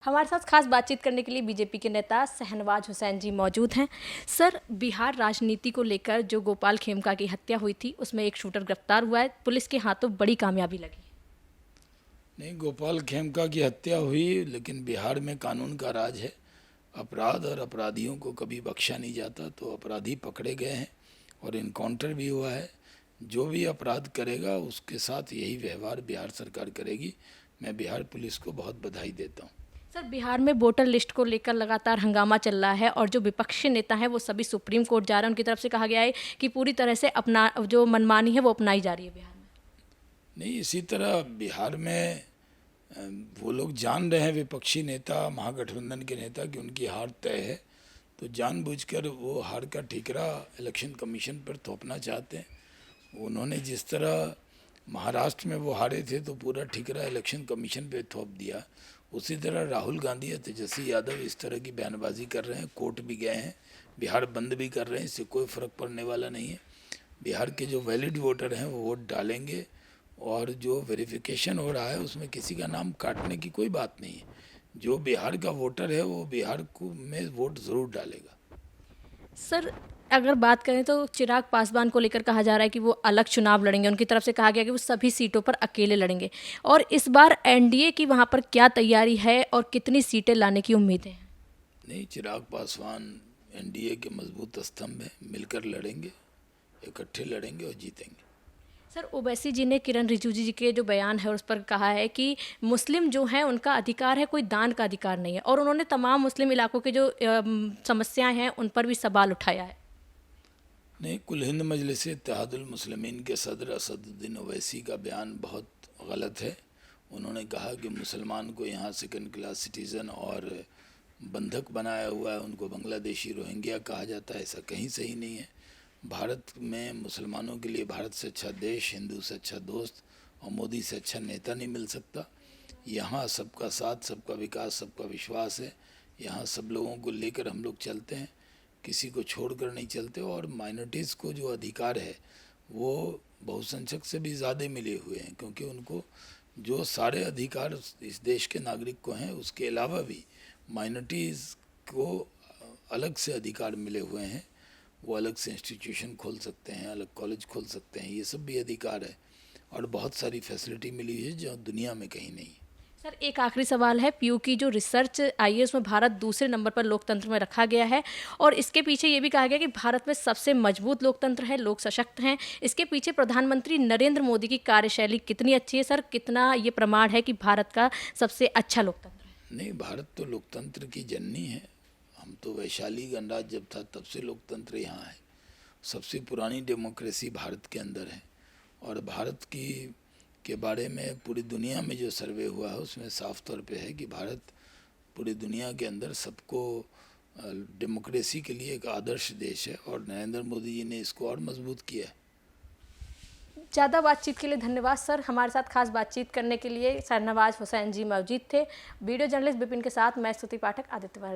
हमारे साथ खास बातचीत करने के लिए बीजेपी के नेता शहनवाज हुसैन जी मौजूद हैं। सर, बिहार राजनीति को लेकर जो गोपाल खेमका की हत्या हुई थी उसमें एक शूटर गिरफ्तार हुआ है, पुलिस के हाथों बड़ी कामयाबी लगी। नहीं, गोपाल खेमका की हत्या हुई, लेकिन बिहार में कानून का राज है। अपराध और अपराधियों को कभी बख्शा नहीं जाता, तो अपराधी पकड़े गए हैं और इनकाउंटर भी हुआ है। जो भी अपराध करेगा उसके साथ यही व्यवहार बिहार सरकार करेगी। मैं बिहार पुलिस को बहुत बधाई देता हूँ। सर, बिहार में वोटर लिस्ट को लेकर लगातार हंगामा चल रहा है और जो विपक्षी नेता हैं वो सभी सुप्रीम कोर्ट जा रहे हैं। उनकी तरफ से कहा गया है कि पूरी तरह से अपना जो मनमानी है वो अपनाई जा रही है बिहार में। नहीं, इसी तरह बिहार में अ, वो लोग जान रहे हैं, विपक्षी नेता, महागठबंधन के नेता, कि उनकी हार तय है, तो जानबूझकर वो हार का ठीकरा इलेक्शन कमीशन पर थोपना चाहते हैं। उन्होंने जिस तरह महाराष्ट्र में वो हारे थे तो पूरा ठीकरा इलेक्शन कमीशन पे थोप दिया, उसी तरह राहुल गांधी या तेजस्वी यादव इस तरह की बयानबाजी कर रहे हैं। कोर्ट भी गए हैं, बिहार बंद भी कर रहे हैं, इससे कोई फ़र्क पड़ने वाला नहीं है। बिहार के जो वैलिड वोटर हैं वो वोट डालेंगे, और जो वेरिफिकेशन हो रहा है उसमें किसी का नाम काटने की कोई बात नहीं है। जो बिहार का वोटर है वो बिहार को में वोट ज़रूर डालेगा। सर, अगर बात करें तो चिराग पासवान को लेकर कहा जा रहा है कि वो अलग चुनाव लड़ेंगे। उनकी तरफ से कहा गया कि वो सभी सीटों पर अकेले लड़ेंगे। और इस बार एनडीए की वहाँ पर क्या तैयारी है और कितनी सीटें लाने की उम्मीदें हैं? नहीं, चिराग पासवान एनडीए के मजबूत स्तंभ हैं, मिलकर लड़ेंगे, इकट्ठे लड़ेंगे और जीतेंगे। सर, ओवैसी जी ने किरण रिजिजू जी के जो बयान है उस पर कहा है कि मुस्लिम जो हैं उनका अधिकार है, कोई दान का अधिकार नहीं है। और उन्होंने तमाम मुस्लिम इलाकों के जो समस्याएं हैं उन पर भी सवाल उठाया है। नहीं, कुल हिंद मजलिस इत्तेहादुल मुस्लिमीन के सदर असदुद्दीन ओवैसी का बयान बहुत गलत है। उन्होंने कहा कि मुसलमान को यहाँ सेकंड क्लास सिटीज़न और बंधक बनाया हुआ है, उनको बांग्लादेशी रोहिंग्या कहा जाता है। ऐसा कहीं सही नहीं है। भारत में मुसलमानों के लिए भारत से अच्छा देश, हिंदू से अच्छा दोस्त और मोदी से अच्छा नेता नहीं मिल सकता। यहाँ सबका साथ, सबका विकास, सबका विश्वास है। यहाँ सब लोगों को लेकर हम लोग चलते हैं, किसी को छोड़कर नहीं चलते। और माइनॉरिटीज़ को जो अधिकार है वो बहुसंख्यक से भी ज़्यादा मिले हुए हैं, क्योंकि उनको जो सारे अधिकार इस देश के नागरिक को हैं उसके अलावा भी माइनॉरिटीज़ को अलग से अधिकार मिले हुए हैं। वो अलग से इंस्टीट्यूशन खोल सकते हैं, अलग कॉलेज खोल सकते हैं, ये सब भी अधिकार है। और बहुत सारी फैसिलिटी मिली हुई है जो दुनिया में कहीं नहीं है। सर, एक आखिरी सवाल है। पीयू की जो रिसर्च आई है उसमें भारत दूसरे नंबर पर लोकतंत्र में रखा गया है। और इसके पीछे ये भी कहा गया कि भारत में सबसे मजबूत लोकतंत्र है, लोग सशक्त हैं। इसके पीछे प्रधानमंत्री नरेंद्र मोदी की कार्यशैली कितनी अच्छी है सर? कितना ये प्रमाण है कि भारत का सबसे अच्छा लोकतंत्र है? नहीं, भारत तो लोकतंत्र की जननी है। हम तो वैशाली गणराज्य जब था तब से लोकतंत्र यहाँ है। सबसे पुरानी डेमोक्रेसी भारत के अंदर है। और भारत की के बारे में पूरी दुनिया में जो सर्वे हुआ है उसमें साफ तौर पे है कि भारत पूरी दुनिया के अंदर सबको डेमोक्रेसी के लिए एक आदर्श देश है, और नरेंद्र मोदी जी ने इसको और मजबूत किया है। ज़्यादा बातचीत के लिए धन्यवाद सर। हमारे साथ खास बातचीत करने के लिए शहनवाज हुसैन जी मौजूद थे। वीडियो जर्नलिस्ट विपिन के साथ मैं स्तुति पाठक, आदित्य।